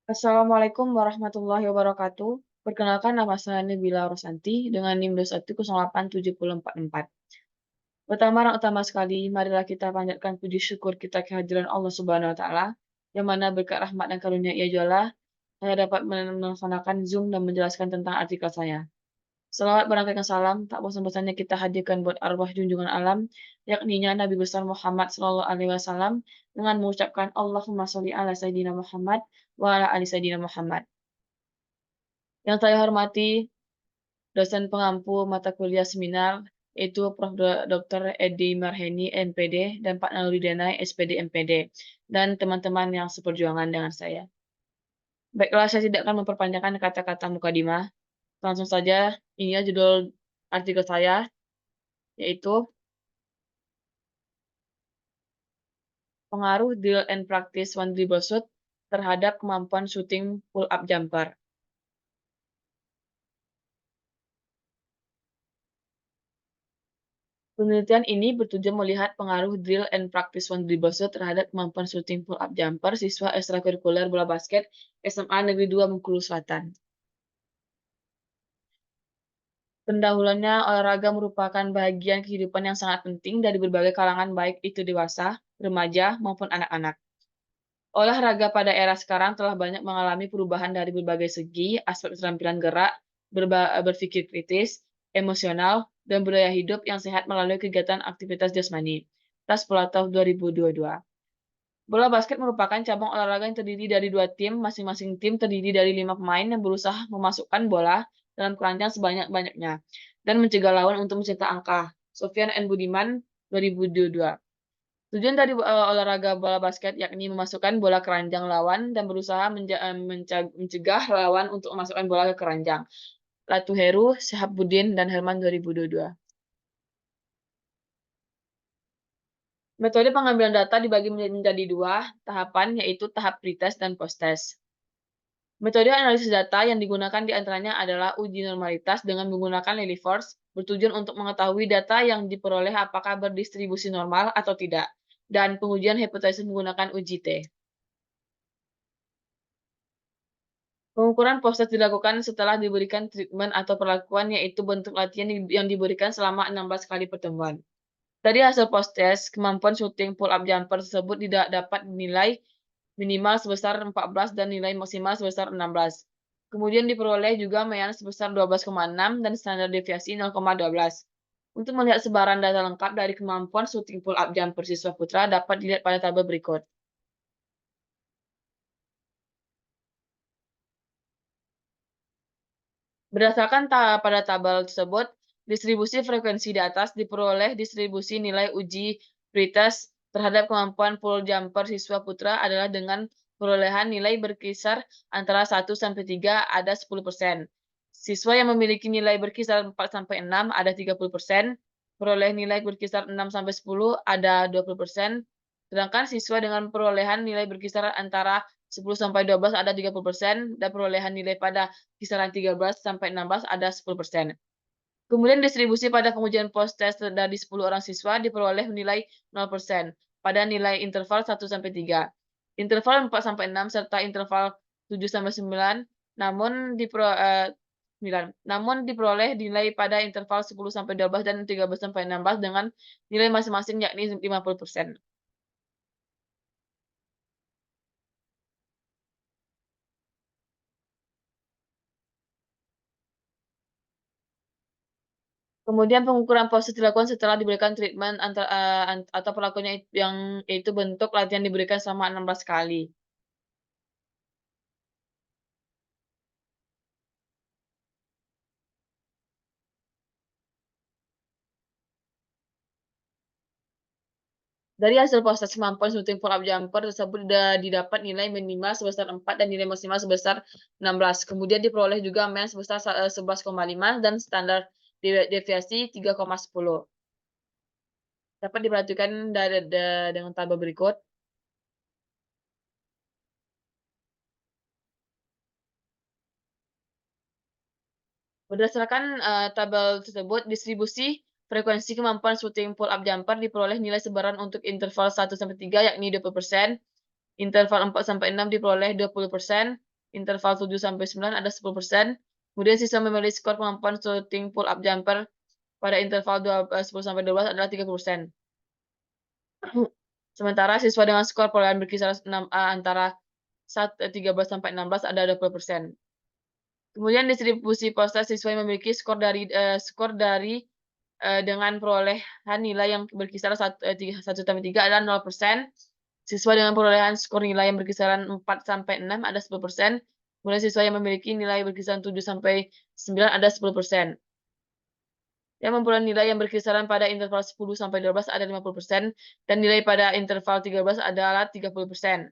Assalamualaikum warahmatullahi wabarakatuh. Perkenalkan nama saya Nabila Rosanti dengan NIM 2108744. Pertama sekali, marilah kita panjatkan puji syukur kita kehadiran Allah Subhanahu wa taala, yang mana berkat rahmat dan karunia Ia jualah saya dapat melaksanakan Zoom dan menjelaskan tentang artikel saya. Selawat berangkatkan salam, tak bosan-bosannya kita hadirkan buat arwah junjungan alam, yakninya Nabi besar Muhammad Sallallahu Alaihi Wasallam, dengan mengucapkan Allahumma sholli ala Sayyidina Muhammad wa ala ali Sayyidina Muhammad. Yang saya hormati dosen pengampu mata kuliah seminar, yaitu Prof. Dr. Edi Marheni, MPD, dan Pak Naluridana, SPD, MPD, dan teman-teman yang seperjuangan dengan saya. Baiklah, saya tidak akan memperpanjangkan kata-kata mukadimah. Langsung saja, ini judul artikel saya, yaitu pengaruh drill and practice one dribble shoot terhadap kemampuan shooting pull-up jumper. Penelitian ini bertujuan melihat pengaruh drill and practice one dribble shoot terhadap kemampuan shooting pull-up jumper siswa ekstrakurikuler bola basket SMA Negeri 2 Bengkulu Selatan. Pendahuluannya, olahraga merupakan bagian kehidupan yang sangat penting dari berbagai kalangan baik itu dewasa, remaja, maupun anak-anak. Olahraga pada era sekarang telah banyak mengalami perubahan dari berbagai segi, aspek keterampilan gerak, berpikir kritis, emosional, dan budaya hidup yang sehat melalui kegiatan aktivitas jasmani. Tas Pelatov 2022. Bola basket merupakan cabang olahraga yang terdiri dari dua tim, masing-masing tim terdiri dari 5 pemain yang berusaha memasukkan bola dalam keranjang sebanyak-banyaknya dan mencegah lawan untuk mencetak angka. Sofyan N. Budiman, 2022. Tujuan dari olahraga bola basket yakni memasukkan bola ke keranjang lawan dan berusaha mencegah lawan untuk memasukkan bola ke keranjang. Latuheru, Syihabuddin, dan Herman, 2022. Metode pengambilan data dibagi menjadi dua tahapan, yaitu tahap pretest dan post-test. Metode analisis data yang digunakan diantaranya adalah uji normalitas dengan menggunakan Lilliefors, bertujuan untuk mengetahui data yang diperoleh apakah berdistribusi normal atau tidak, dan pengujian hipotesis menggunakan uji T. Pengukuran post-test dilakukan setelah diberikan treatment atau perlakuan, yaitu bentuk latihan yang diberikan selama 16 kali pertemuan. Dari hasil post-test, kemampuan shooting pull-up jumper tersebut tidak dapat dinilai minimal sebesar 14 dan nilai maksimal sebesar 16. Kemudian diperoleh juga mean sebesar 12,6 dan standar deviasi 0,12. Untuk melihat sebaran data lengkap dari kemampuan shooting pull-up jumper siswa putra dapat dilihat pada tabel berikut. Berdasarkan pada tabel tersebut, distribusi frekuensi di atas diperoleh distribusi nilai uji pretest terhadap kemampuan pull jumper siswa putra adalah dengan perolehan nilai berkisar antara 1 sampai 3 ada 10%. Siswa yang memiliki nilai berkisar 4 sampai 6 ada 30%, peroleh nilai berkisar 6 sampai 10 ada 20%, sedangkan siswa dengan perolehan nilai berkisar antara 10 sampai 12 ada 30%, dan perolehan nilai pada kisaran 13 sampai 16 ada 10%. Kemudian distribusi pada pengujian post-test dari 10 orang siswa diperoleh nilai 0% pada nilai interval 1 sampai 3, interval 4 sampai 6 serta interval 7 sampai 9, namun diperoleh nilai pada interval 10 sampai 12 dan 13 sampai 16 dengan nilai masing-masing yakni 50%. Kemudian pengukuran proses dilakukan setelah diberikan treatment atau perlakuannya yang itu bentuk latihan diberikan selama 16 kali. Dari hasil proses kemampuan shooting pull-up jumper tersebut didapat nilai minimal sebesar 4 dan nilai maksimal sebesar 16. Kemudian diperoleh juga main sebesar 11,5 dan standar deviasi 3,10. Dapat diperhatikan dengan tabel berikut. Berdasarkan tabel tersebut, distribusi frekuensi kemampuan shooting pull-up jumper diperoleh nilai sebaran untuk interval 1 sampai 3 yakni 20%, interval 4 sampai 6 diperoleh 20%, interval 7 sampai 9 ada 10%. Kemudian siswa memilih skor kemampuan shooting pull up jumper pada interval 10 sampai 12 adalah 30%. Sementara siswa dengan skor perolehan berkisar antara 13 sampai 16 ada 20%. Kemudian distribusi proses siswa yang memiliki skor dengan perolehan nilai yang berkisar 1 sampai 3 adalah 0%. Siswa dengan perolehan skor nilai yang berkisaran 4 sampai 6 ada 10%. Kemudian siswa yang memiliki nilai berkisaran 7 sampai 9 ada 10%. Yang memperoleh nilai yang berkisaran pada interval 10 sampai 12 ada 50% dan nilai pada interval 13 adalah 30%.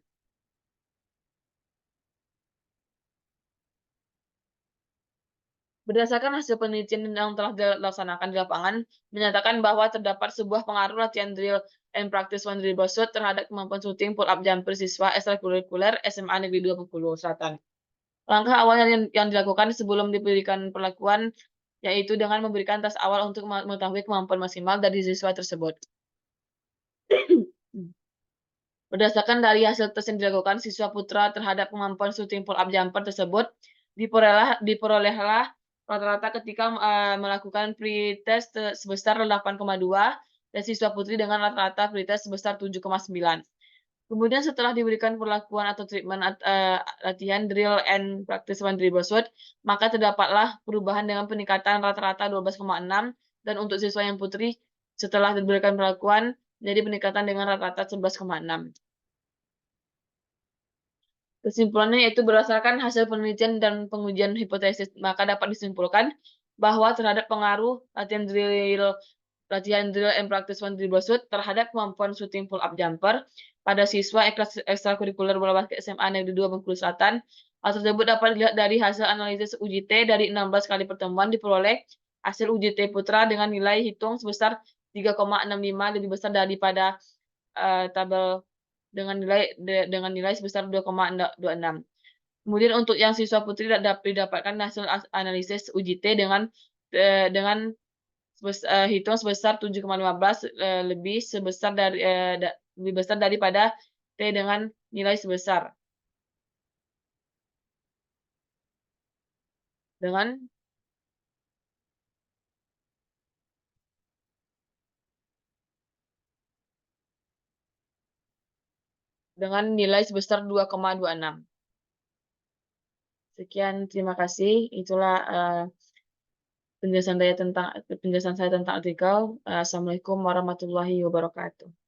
Berdasarkan hasil penelitian yang telah dilaksanakan di lapangan, menyatakan bahwa terdapat sebuah pengaruh latihan drill and practice one dribble shot terhadap kemampuan shooting pull up jumper siswa ekstrakurikuler SMA Negeri 2 Bengkulu Selatan. Langkah awal yang dilakukan sebelum diberikan perlakuan yaitu dengan memberikan tes awal untuk mengetahui kemampuan maksimal dari siswa tersebut. Berdasarkan dari hasil tes yang dilakukan siswa putra terhadap kemampuan shooting pull up jumper tersebut, diperolehlah rata-rata ketika melakukan pretest sebesar 8,2 dan siswa putri dengan rata-rata pretest sebesar 7,9. Kemudian setelah diberikan perlakuan atau treatment latihan drill and practice one dribble shot, maka terdapatlah perubahan dengan peningkatan rata-rata 12,6 dan untuk siswa yang putri setelah diberikan perlakuan jadi peningkatan dengan rata-rata 11,6. Kesimpulannya yaitu berdasarkan hasil penelitian dan pengujian hipotesis, maka dapat disimpulkan bahwa terhadap pengaruh latihan drill and practice one dribble shoot terhadap kemampuan shooting pull up jumper pada siswa ekstrakurikuler bola basket SMA Negeri 2 Bengkulu Selatan. Hal tersebut dapat dilihat dari hasil analisis uji T dari 16 kali pertemuan diperoleh hasil uji T putra dengan nilai hitung sebesar 3,65 lebih besar daripada tabel dengan nilai sebesar 2,26. Kemudian untuk yang siswa putri didapatkan hasil analisis uji T dengan hitung sebesar 7,15 lebih besar daripada T dengan nilai sebesar dengan nilai sebesar 2,26. Sekian, terima kasih. Itulah penjelasan saya tentang artikel. Assalamualaikum warahmatullahi wabarakatuh.